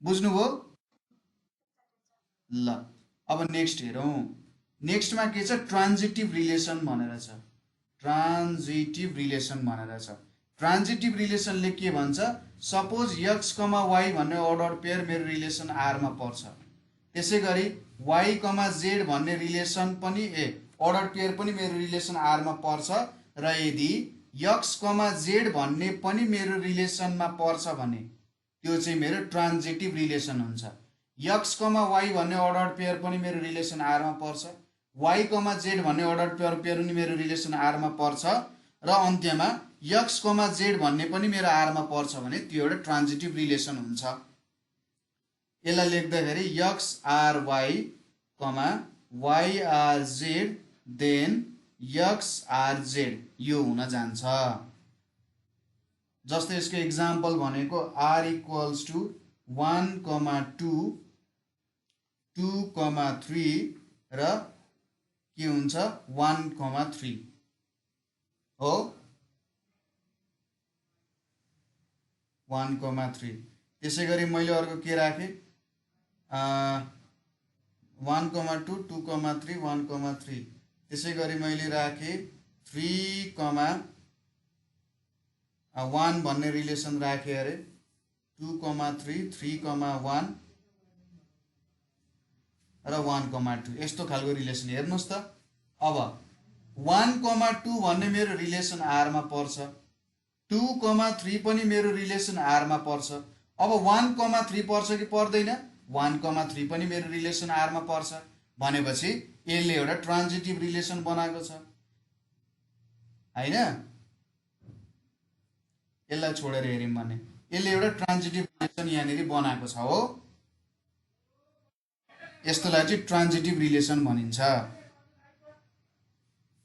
बुझ्नुभयो? ल अब नेक्स्ट हेरौँ। नेक्स्टमा के छ? ट्रान्जिटिभ रिलेसन भनेर छ। ट्रान्जिटिभ रिलेसन भनेर छ। ट्रान्जिटिभ रिलेसनले के भन्छ? सपोज एक्स कमा वाई भन्ने अर्डर पेयर मेरो रिलेसन आरमा पर्छ, त्यसै गरी वाई कमा जेड भन्ने रिलेसन पनि अर्डर पेयर पनि मेरो रिलेसन आरमा पर्छ र यदि एक्स कमा जेड भन्ने पनि मेरो रिलेसनमा पर्छ भने त्यो चाहिँ मेरो ट्रान्जिटिभ रिलेसन हुन्छ। एक्स कमा वाई भन्ने अर्डर पेयर पनि मेरो रिलेसन आरमा पर्छ, वाई कमा जेड भन्ने अर्डर पेयर पनि मेरो रिलेसन आरमा पर्छ र अन्त्यमा एक्स कमा जेड भन्ने पनि मेरो आरमा पर्छ भने त्यो एउटा ट्रान्जिटिभ रिलेसन हुन्छ। यसलाई लेख्दाखेरि X R Y comma Y R Z then X R Z यो हुन जान्छ। जस्तै यसको एक्जाम्पल भनेको आर इक्वल्स टु 1,2, 2,3 र के हुन्छ 1,3 हो, 1,3। त्यसै गरी मैले अर्को के राखेँ, 1,2, 2,3, 1,3। त्यसै गरी मैले राखेँ 3,1 भन्ने रिलेसन राखेँ अरे, 2,3, 3,1 र 1,2 यस्तो खालको रिलेसन। हेर्नुहोस् त, अब 1,2 भन्ने मेरो रिलेसन आरमा पर्छ, 2,3 पनि मेरो रिलेसन आरमा पर्छ। अब 1,3 पर्छ कि पर्दैन? 1,3 पनि मेरो रिलेसन R मा पर्छ भनेपछि यसले एउटा ट्रान्जिटिभ रिलेसन बनाएको छ हैन। यसलाई छोडेर हेर्यौं भने यसले एउटा ट्रान्जिटिभ रिलेसन यहाँनेरि बनाएको छ हो। यस्तोलाई चाहिँ ट्रान्जिटिभ रिलेसन भनिन्छ।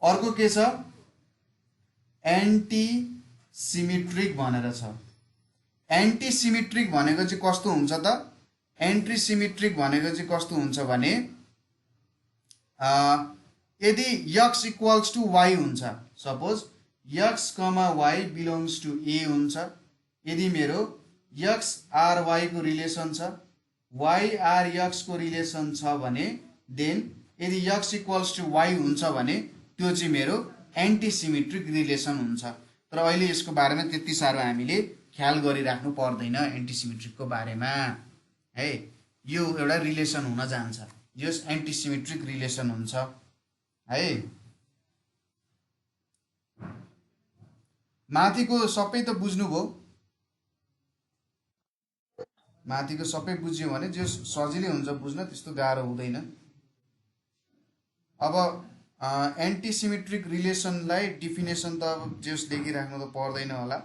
अर्को के छ एन्टी सिमेट्रिक भनेर छ। एन्टी सिमेट्रिक भनेको चाहिँ कस्तो हुन्छ त? एन्टी सिमेट्रिक भनेको चाहिँ कस्तो हुन्छ भने यदि x इक्वल्स टु y हुन्छ, suppose x, y belongs to a हुन्छ, यदि मेरो x r y को रिलेसन छ, y r x को रिलेसन छ भने देन यदि x इक्वल्स टु y हुन्छ भने त्यो चाहिँ मेरो एन्टी सिमेट्रिक रिलेसन हुन्छ। तर अहिले यसको बारेमा त्यति साह्रो हामीले ख्याल गरिराख्नु पर्दैन एन्टी सिमेट्रिकको बारेमा है। यो एउटा रिलेसन हुन जान्छ, यो एन्टी सिमेट्रिक रिलेसन हुन्छ है। माथिको सबै त बुझ्नुभयो, माथिको सबै बुझ्यो भने जो सजिलै हुन्छ बुझ्न, त्यस्तो गाह्रो हुँदैन। अब एन्टी सिमेट्रिक रिलेसनलाई डिफिनेसन त अब जस लेखिराख्नु त पर्दैन होला।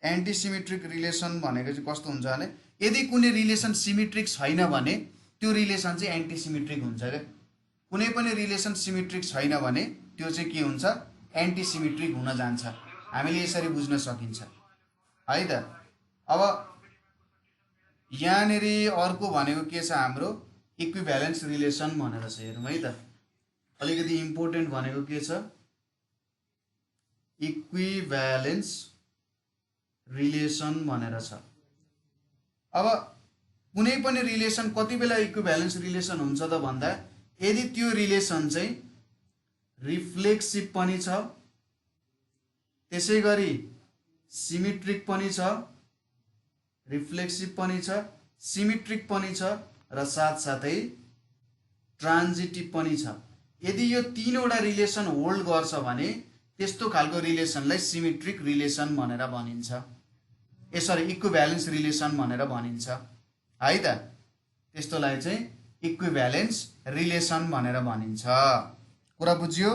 एन्टी सिमेट्रिक रिलेसन भनेको चाहिँ कस्तो हुन्छ भने यदि कुनै रिलेसन सिमेट्रिक छैन भने त्यो रिलेसन चाहिँ एन्टी सिमेट्रिक हुन्छ क्या। कुनै पनि रिलेसन सिमेट्रिक छैन भने त्यो चाहिँ के हुन्छ एन्टी सिमेट्रिक हुन जान्छ। हामीले यसरी बुझ्न सकिन्छ है त। अब यहाँनेरि अर्को भनेको के छ हाम्रो इक्विभ्यालेन्स रिलेसन भनेर छ। हेरौँ है त, अलिकति इम्पोर्टेन्ट भनेको के छ इक्विभ्यालेन्स रिलेसन भनेर छ। अब कुनै पनि रिलेसन कति बेला इक्विभ्यालेन्स रिलेसन हुन्छ त भन्दा यदि त्यो रिलेसन चाहिँ रिफ्लेक्सिभ पनि छ, त्यसै गरी सिमेट्रिक पनि छ, रिफ्लेक्सिभ पनि छ, सिमेट्रिक पनि छ र साथसाथै ट्रान्जिटिभ पनि छ। यदि यो तीनवटा रिलेसन होल्ड गर्छ भने त्यस्तो खालको रिलेसनलाई सिमेट्रिक रिलेसन भनेर भनिन्छ, यसरी इक्विभ्यालेन्स रिलेसन भनेर भनिन्छ है त। त्यस्तोलाई चाहिँ इक्विभ्यालेन्स रिलेसन भनेर भनिन्छ। कुरा बुझ्यो?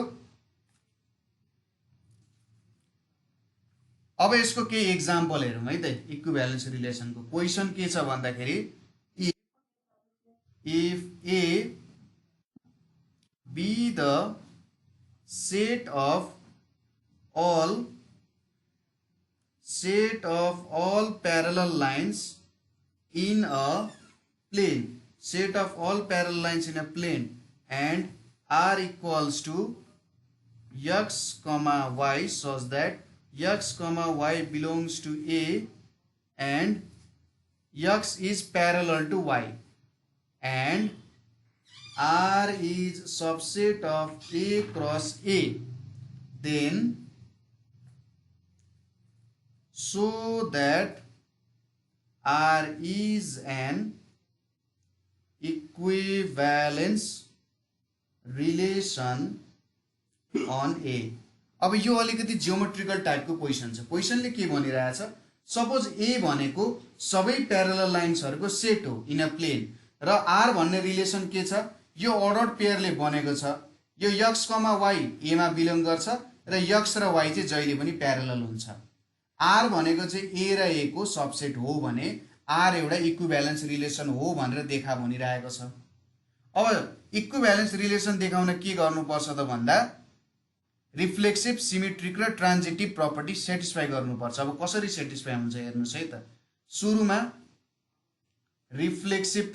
अब यसको केही एक्जाम्पल हेरौँ है त इक्विभ्यालेन्स रिलेसनको। क्वेसन के छ भन्दाखेरि if A be the set of all parallel lines in a plane, set of all parallel lines in a plane, and r equals to x comma y such that x comma y belongs to a and x is parallel to y and R is subset of A cross A, then so that R is an equivalence relation on A। अब यो अलिकति geometrical टाइपको question छ। क्वेसनले के भनिरहेछ, suppose ए भनेको सबै parallel लाइन्सहरूको set हो in a plain र आर भन्ने रिलेसन के छ यो अर्डर्ड पेयरले बनेको छ। यो x, y ए मा बिलोङ गर्छ र x र y चाहिँ जहिले पनि प्यारलल हुन्छ। r भनेको चाहिँ a र a को सबसेट हो भने r एउटा इक्विभ्यालेन्स रिलेसन हो भनेर देखा भनिरहेको छ। अब इक्विभ्यालेन्स रिलेसन देखाउन के गर्नुपर्छ त भन्दा रिफ्लेक्सिभ, सिमेट्रिक र ट्रान्जिटिभ प्रपर्टी सेटिस्फाई गर्नुपर्छ। अब कसरी सेटिस्फाई हुन्छ हेर्नुस् है त। सुरुमा रिफ्लेक्सिभ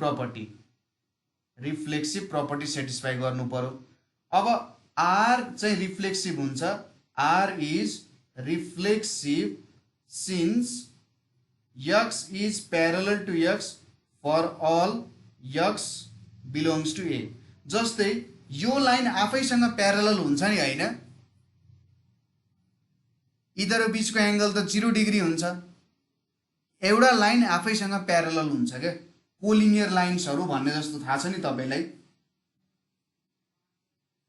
प्रपर्टी सेटिस्फाई गर्नु पर्यो। अब r चाहिँ रिफ्लेक्सिभ हुन्छ, r is reflexive since x is parallel to x for all x belongs to a। जस्तै यो लाइन आफैसँग प्यारलल हुन्छ नि हैन, यिनीहरु बीचको एंगल त 0 डिग्री हुन्छ। एउटा लाइन आफैसँग प्यारलल हुन्छ के, कोलिनियर लाइन्सहरु भन्ने जस्तो थाहा छ नि तपाईलाई।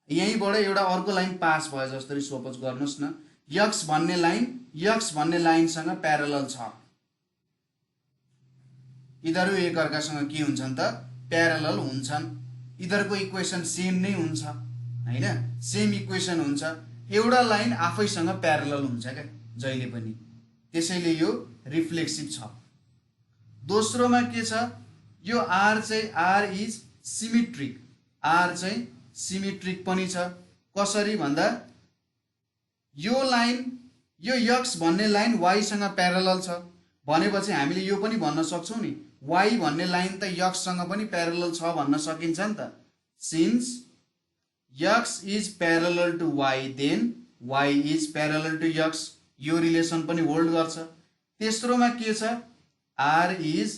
यहीँबाट एउटा अर्को लाइन पास भयो जस्तै सपोज गर्नुस् न, x भन्ने लाइनसँग प्यारलल छ। यिनीहरू एकअर्कासँग के हुन्छन् त प्यारलल हुन्छन् यिनीहरूको इक्वेसन सेम नै हुन्छ हैन सेम इक्वेसन हुन्छ एउटा लाइन आफैसँग प्यारलल हुन्छ क्या जहिले पनि त्यसैले यो रिफ्लेक्सिभ छ दोस्रोमा के छ यो आर चाहिँ आर इज सिमेट्रिक आर चाहिँ सिमेट्रिक पनि छ कसरी भन्दा यो लाइन यो यक्स भन्ने लाइन वाइ सँग प्यारलल छ भनेपछि हामीले यो पनि भन्न सक्छौं नि वाइ भन्ने लाइन त यक्स सँग पनि प्यारलल छ भन्न सकिन्छ नि त since x is parallel to y then y is parallel to x यो रिलेसन पनि होल्ड गर्छ तेस्रोमा के छ आर इज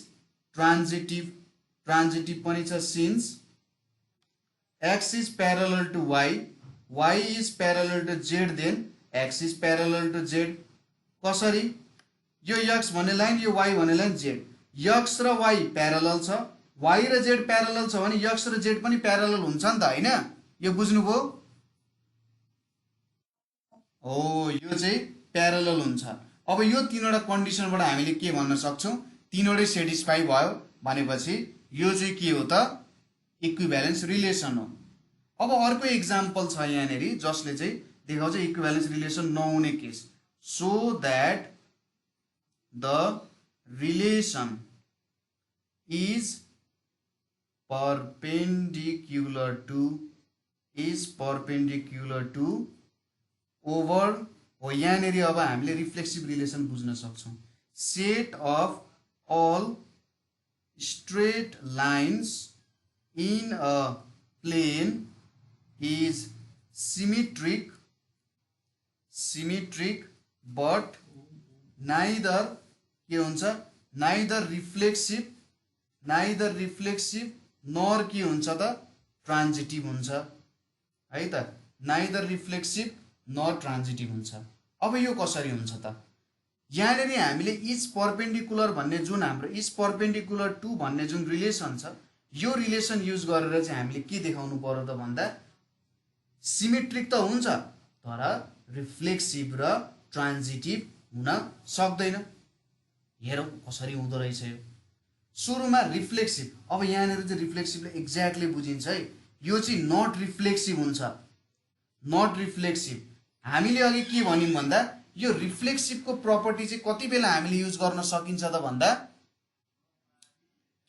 ट्रान्जिटिभ ट्रान्जिटिभ पनि छ since x is parallel to y y is parallel to z then x is parallel to z कसरी यो यक्स भन्ने लाइन यो वाइ भन्ने लाइन जेड यक्स र वाइ प्यारलल छ वाइ र जेड प्यारलल छ भने यक्स र जेड पनि प्यारलल हुन्छ नि त हैन यो बुझ्नुभयो हो यो चाहिँ प्यारलल हुन्छ अब यो तीनवटा कन्डिसनबाट हामीले के भन्न सक्छौं तीनवटै सेटिस्फाई भयो भनेपछि यो चाहिँ के हो त इक्विभ्यालेन्स रिलेसन हो अब अर्को एक्जाम्पल छ यहाँनेरि जसले चाहिँ देखाउँछ इक्विभ्यालेन्स रिलेसन नहुने case so that the relation is perpendicular to over हो यहाँनेरि अब हामीले रिफ्लेक्सिभ रिलेसन बुझ्न सक्छौं set of all straight lines in a plane is symmetric but neither के हुन्छ neither reflexive nor के हुन्छ त ट्रान्जिटिभ हुन्छ है त neither reflexive nor ट्रान्जिटिभ हुन्छ अब यो कसरी हुन्छ त यहाँनेरि हामीले इज परपेन्डिकुलर भन्ने जुन हाम्रो इज परपेन्डिकुलर टु भन्ने जुन रिलेसन छ यो रिलेसन युज गरेर चाहिँ हामीले के देखाउनु पर्यो त भन्दा सिमेट्रिक त हुन्छ तर रिफ्लेक्सिभ र ट्रान्जिटिभ हुन सक्दैन हेरौं कसरी हुँदो रहेछ यो सुरुमा रिफ्लेक्सिभ अब यहाँनेर चाहिँ रिफ्लेक्सिभले एक्ज्याक्टली बुझिन्छ है यो चाहिँ नट रिफ्लेक्सिभ हुन्छ नट रिफ्लेक्सिभ हामीले अघि के भन्यौं भन्दा यो रिफ्लेक्सिभको प्रपर्टी चाहिँ कति बेला हामीले युज गर्न सकिन्छ त भन्दा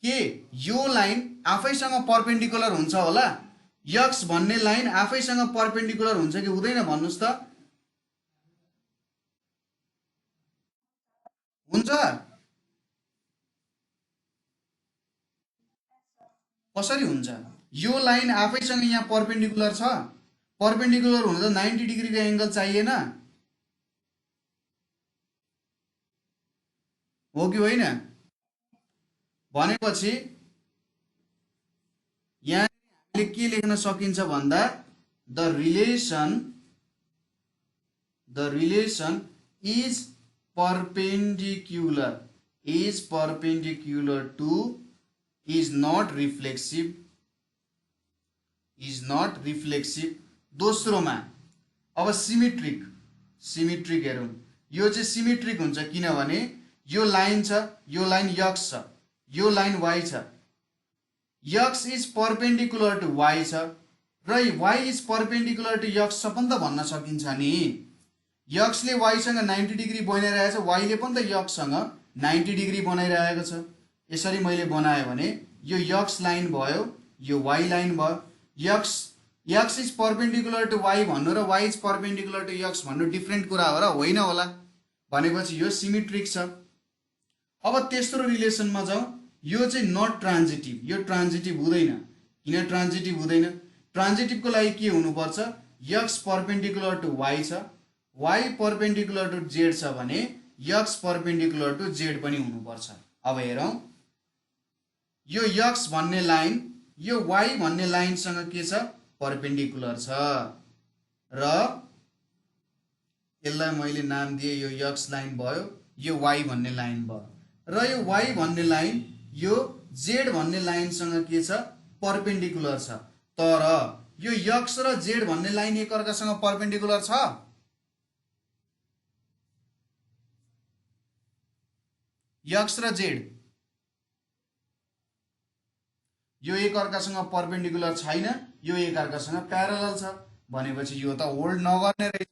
के यो लाइन आफैसँग परपेन्डिकुलर हुन्छ होला यक्स भन्ने लाइन आफैसँग परपेन्डिकुलर हुन्छ कि हुँदैन भन्नुस् त हुन्छ कसरी हुन्छ यो लाइन आफैसँग यहाँ परपेन्डिकुलर छ परपेन्डिकुलर हुन त 90 डिग्रीको एंगल चाहिएन हो कि होइन भनेपछि यहाँ हामीले के लेख्न सकिन्छ भन्दा the relation is perpendicular to is not reflexive दोस्रोमा अब सिमेट्रिक हेरौं यो चाहिँ सिमेट्रिक हुन्छ किनभने यो लाइन छ यो लाइन यक्स छ यो लाइन वाइ छ x is perpendicular to y छ र y is perpendicular to x पनि त भन्न सकिन्छ नि यक्सले वाइसँग 90 डिग्री बनाइरहेको छ वाइले पनि त यक्ससँग 90 डिग्री बनाइरहेको छ यसरी मैले बनाए भने यो यक्स लाइन भयो यो वाइ लाइन भयो x is perpendicular to y भन्नु र y is perpendicular to x भन्नु डिफ्रेन्ट कुरा हो र होइन होला भनेपछि यो सिमेट्रिक छ अब तेस्रो रिलेसनमा जाउँ यो चाहिँ नट ट्रान्जिटिभ यो ट्रान्जिटिभ हुँदैन किन ट्रान्जिटिभ हुँदैन ट्रान्जिटिभको लागि के हुनुपर्छ यक्स परपेन्डिकुलर टु वाइ छ वाइ परपेन्डिकुलर टु जेड छ भने यक्स परपेन्डिकुलर टु जेड पनि हुनुपर्छ अब हेरौं यो यक्स भन्ने लाइन यो वाइ भन्ने लाइनसँग के छ परपेन्डिकुलर छ र यसलाई मैले नाम दिए यो यक्स लाइन भयो यो वाइ भन्ने लाइन भयो र यो वाइ भन्ने लाइन यो जेड भन्ने लाइनसँग के छ परपेन्डिकुलर छ तर यो यक्स र जेड भन्ने लाइन एकअर्कासँग परपेन्डिकुलर छ यक्स र जेड यो एकअर्कासँग परपेन्डिकुलर छैन, यो एकअर्कासँग प्यारलल छ भनेपछि यो त होल्ड नगर्ने रहेछ।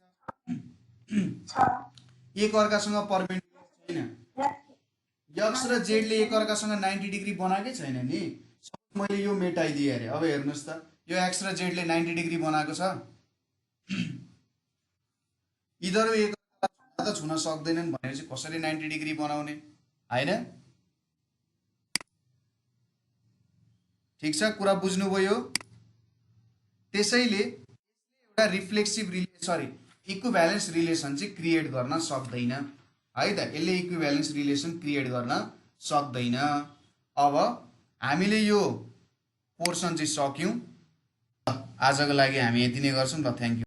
एकअर्कासँग परपेन्डिकुलर छैन, यक्स र जेडले एकअर्कासँग 90 डिग्री बनाएकै छैन नि। मैले यो मेटाइदिएँ अरे, अब हेर्नुहोस् त यो एक्स र जेडले 90 डिग्री बनाएको छ। यिनीहरू एकअर्कालाई त छुन सक्दैनन् भनेपछि कसरी 90 डिग्री बनाउने हैन? ठिक छ, कुरा बुझ्नुभयो? त्यसैले एउटा रिफ्लेक्सिभ इक्विभ्यालेन्स रिलेसन चाहिँ क्रिएट गर्न सक्दैन है त। यसले इक्विभ्यालेन्स रिलेसन क्रिएट गर्न सक्दैन। अब हामीले यो पोर्सन चाहिँ सक्यौं। आजको लागि हामी यति नै गर्छौं ल। Thank you.